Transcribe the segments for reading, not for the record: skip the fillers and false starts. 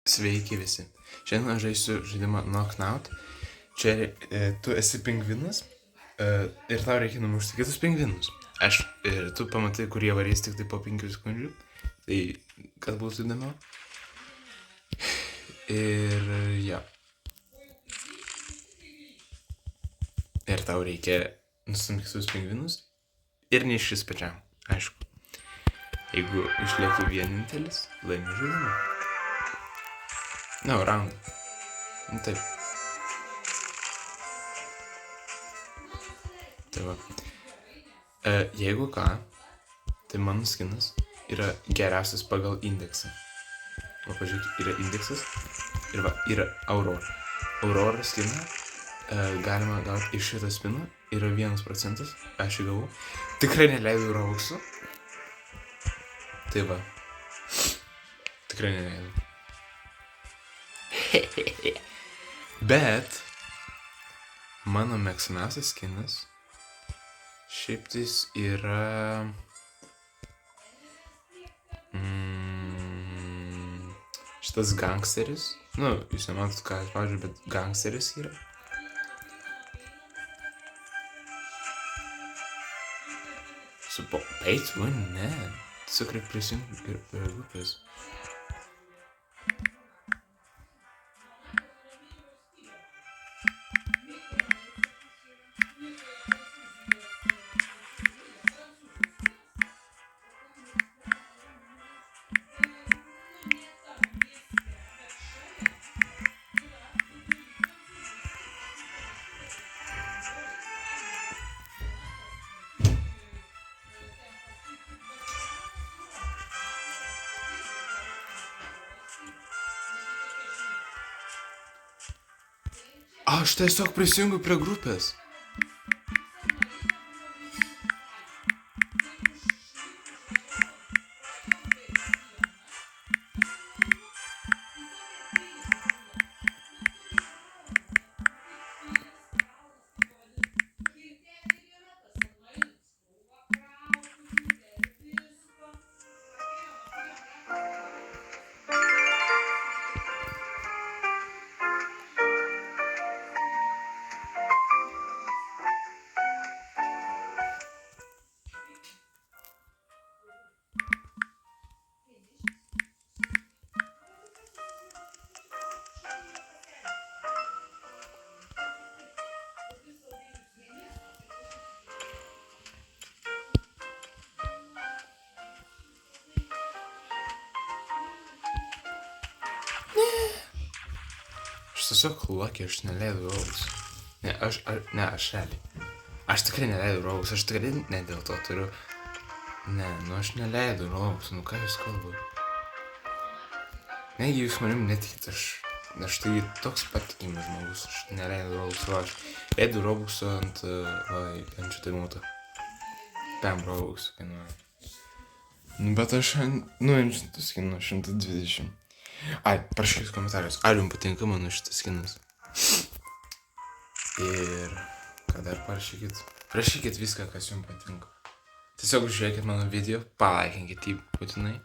Sveiki visi. Šiandien aš žaisiu žaidimą Knockout. Čia tu esi pingvinas ir tau reikia numušti kitus pingvinus. Ir tu pamatai, kurie varys tik tai po 5 sekundžių. Tai kad būtų įdomu. Ir ja. Ir tau reikia nustumti kitus pingvinus. Ir neiškris pačiam, aišku. Jeigu išlieki vienintelis, laimi žaidimą. Raundą. Taip. Tai va. Jeigu ką, tai mano skinas yra geriausias pagal indeksą. Va, pažiūrėk, yra indeksas ir va, yra Aurora. Aurora skiną galima gauti iš šito spino, yra 1%, aš jį gavau. Tikrai neleidau Robuxų. Tai va. Tikrai neleidau. Bet mano mėgstamiausias skinas šiaip tais yra šitas gangsteris. Jūs nematot, ką aš pavyzdžiui, bet gangsteris yra. Pay to win, ne. Tiesiog reikia prisijungti prie grupės. Aš tiesiog prisijungiu prie grupės. Aš tiesiog luokį, aš neleidau Robux. Aš realiai. Aš tikrai neleidau Robux, aš tikrai ne dėl to turiu. Aš neleidau Robux, ką jūs kalbate? Negi jūs manim netikit, aš tai toks patikimas žmogus, aš neleidau Robux, aš leidau Robux ant šitą mūtą. 5 Robux kainuoja. Bet aš nuimsiu skinu 120. Parašykit komentarius, ar jums patinka mano šitas skinas. Ir ką dar parašykit? Parašykit viską, kas jums patinka. Tiesiog žiūrėkit mano video, palaikinkit jį būtinai.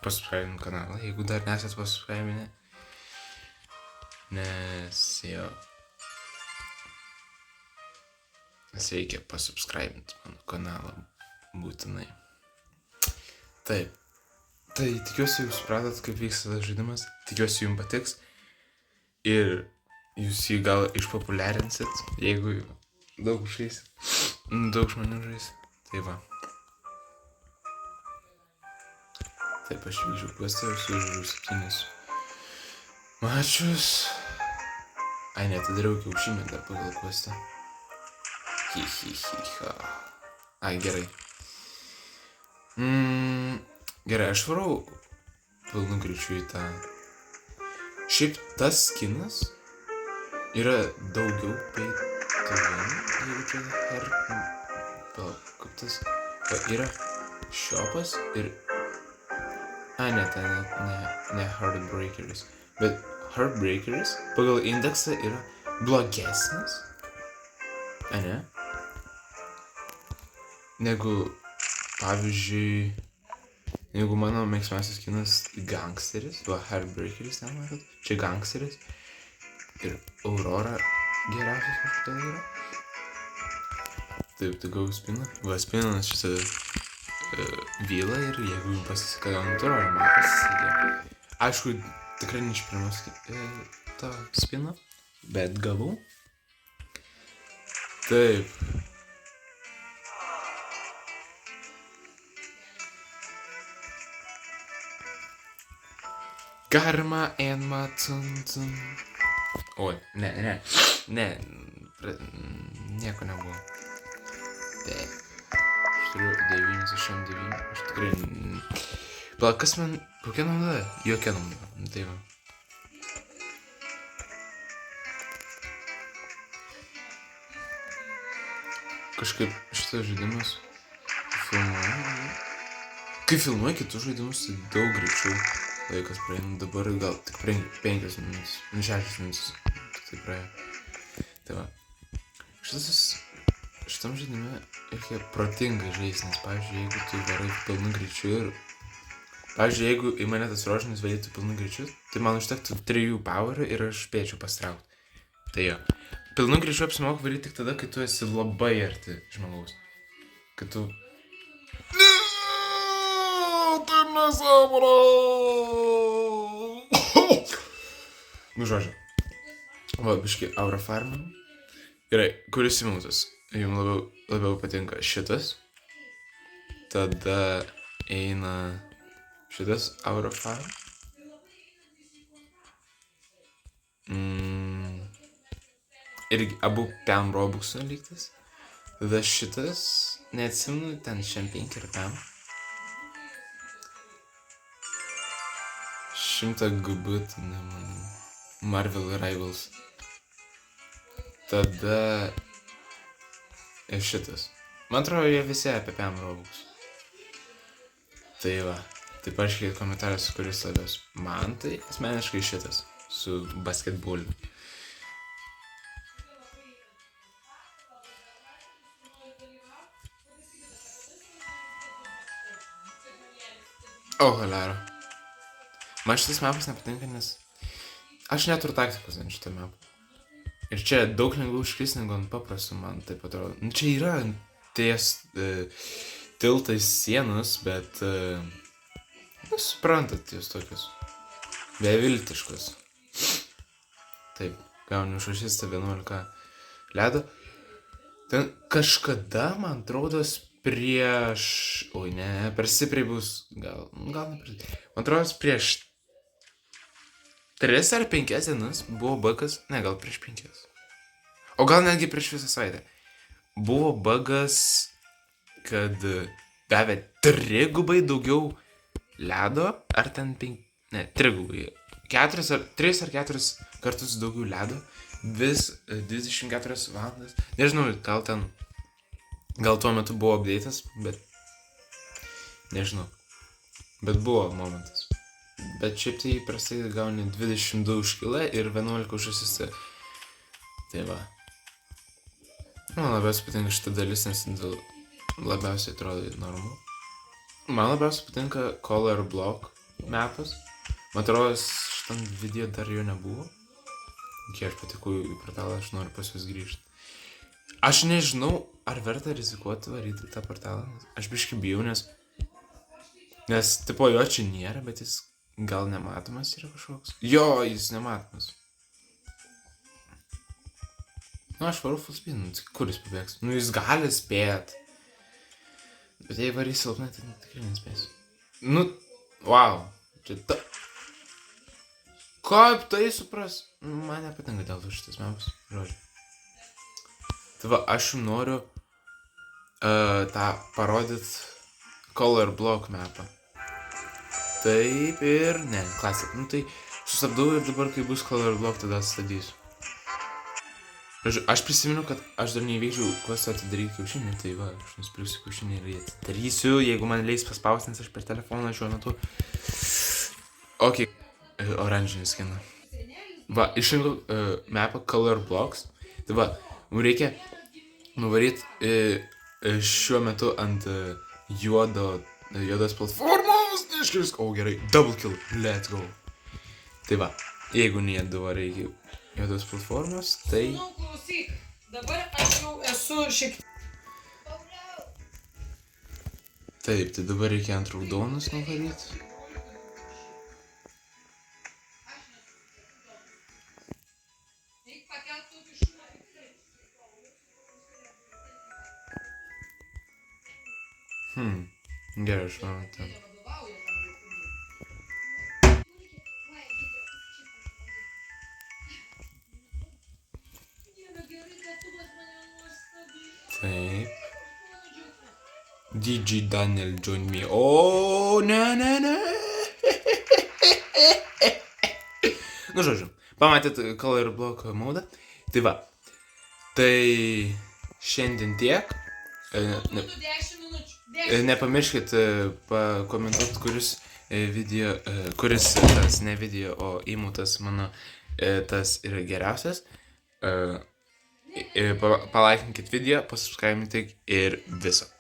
Pasubscribint kanalą, jeigu dar nesat pasubscribinę. Nes reikia pasubscribint mano kanalą būtinai. Taip. Tai tikiuosi jūs supratot, kaip vyksta tas žaidimas, tikiuosi jums patiks ir jūs jį gal išpopuliarinsit, jeigu daug žmonių žais. Tai va. Taip, aš vykdžiau questą ir sužaidžiau 7 mačius. Atidariau kiaušinį dar pagal questą. Gerai. Gerai, aš varau pilnu greičiu į tą. Šiaip tas skinas yra daugiau pay to win, jeigu čia kaip tas. Yra shopas ir... ne Heartbreakeris. Bet Heartbreakeris pagal indeksą yra blogesnis. Ne? Negu, pavyzdžiui... Jeigu mano mėgstamiausias kinas Gangsteris, va, Heartbreakeris, nematot, čia Gangsteris. Ir Aurora geriausias kažkodėl yra. Taip, tai gavau spiną. Va, spinas šitą vylą ir jeigu jums pasiseka antrą, ar man pasisekė. Aišku, tikrai ne iš pirmos tą spiną, bet gavau. Taip. Karma Enma Tun. Oi, ne, nieko nebuvo. Taip. Aš turiu 9 iš 9, aš tikrai... Pala, kas man... Kokia nauda? Jokia nauda. Tai va. Kažkaip šitas žaidimas filmuoja. Kai filmuoja kitus žaidimus, tai daug greičiau laikas praeina. Dabar gal tik 5 minutės, 6 minutės tai praėjo. Tai va. Šitam žaidime reikia protingai žaisti, nes, pavyzdžiui, jeigu tu varai pilnu greičiu ir... Pavyzdžiui, jeigu į mane tas rožinis valytų pilnu greičiu, tai man užtektų 3 powerų ir aš spėčiau pastraukti. Tai jo. Pilnu greičiu apsimoka varyti tik tada, kai tu esi labai arti žmogaus. Kai tu... Ne, tai nesąmonė! Nu, žodžiu. Va, biškai Aura Farming. Gerai, kuris įmūtas? Jums labiau patinka šitas. Tada eina šitas Aura Farm. Irgi abu PM Robux'o lygtas. Tada šitas, neatsimenu, ten šiam 5 ir PM. 100 GB, tai nemanau. Marvel Rivals. Tada šitas. Man atrodo, jie visi apie PM Robux. Tai va. Tai parašykit komentaruose, kuris labiausiai. Man tai asmeniškai šitas. Su basketboliu. O, galera. Man šitas mapas nepatinka, nes aš neturiu taktikos ant šitą mapą. Ir čia daug lengviau užkrist negu ant paprastų, man taip atrodo. Nu, čia yra ties tiltais sienos, bet... Nu, suprantat, jos tokios beviltiškos. Taip, gauni už 611 ledo. Ten kažkada, man atrodos, prieš... Oi, ne, per stipriai bus... Gal ne prieš... Man atrodos, prieš 3 ar 5 dienas buvo bugas... Ne, gal prieš 5. O gal netgi prieš visą savaitę. Buvo bugas, kad davė 3 gubai daugiau ledo, ar ten 5... Ne, 3 gubai. 3 ar 4 kartus daugiau ledo. Vis 24 valandas. Nežinau, gal ten... Gal tuo metu buvo update'as, bet... Nežinau. Bet buvo momentas. Bet šiaip tai įprastai gauni 22 už kilą ir 11 už asistą. Tai va. Man labiausiai patinka šitą dalis, nes labiausiai atrodo normalu. Man labiausiai patinka Color Block mapas. Man atrodo, šitam video dar jo nebuvo. Kai aš patikau į portalą, aš noriu pas jūs grįžti. Aš nežinau, ar verta rizikuoti varyti tą portalą. Aš biškai bijau, nes tipo jo čia nėra, bet jis gal nematomas yra kažkoks. Jo, jis nematomas. Nu, aš varu full speed, nu, kur jis pabėgs? Nu, jis gali spėt. Bet jei varys silpnai, tai tikrai nespėsiu. Nu, wow. Čia ta... Kaip tai supras? Man nepatinka dėl to šitas mapas, žodžiu. Tai va, aš jums noriu tą parodyt Color Block mapą. Taip ir... Ne, klasik. Nu tai sustabdau ir dabar, kai bus Color Block, tada atstadysiu. Aš prisimenu, kad aš dar neįveikčiau questą atidaryti kiaušinį, tai va, aš nusipirksiu kiaušinį ir jį atidarysiu, jeigu man leis paspaust, nes aš per telefoną šiuo metu. Ok, oranžinį skiną. Va, išrinkau mapą Color Blocks. Tai va, mums reikia nuvaryti šiuo metu ant juodos platformos. kills, o gerai, double kill, let's go. Tai va, jeigu neduo reikia juodos platformos, tai... Nu, klausyk, dabar aš jau esu šiek tiek... Taip, tai dabar reikia ant raudonus nuvaryti. Gerai, aš manau ten. Taip. DJ Daniel join me. O, ne. Nu, žodžiu, pamatėt color block modą. Tai va. Tai šiandien tiek. Nepamirškit pakomentuoti, kuris tas ne video, o įmūtas mano tas yra geriausias. Palaikinkit video, pasubscribinkit ir viso.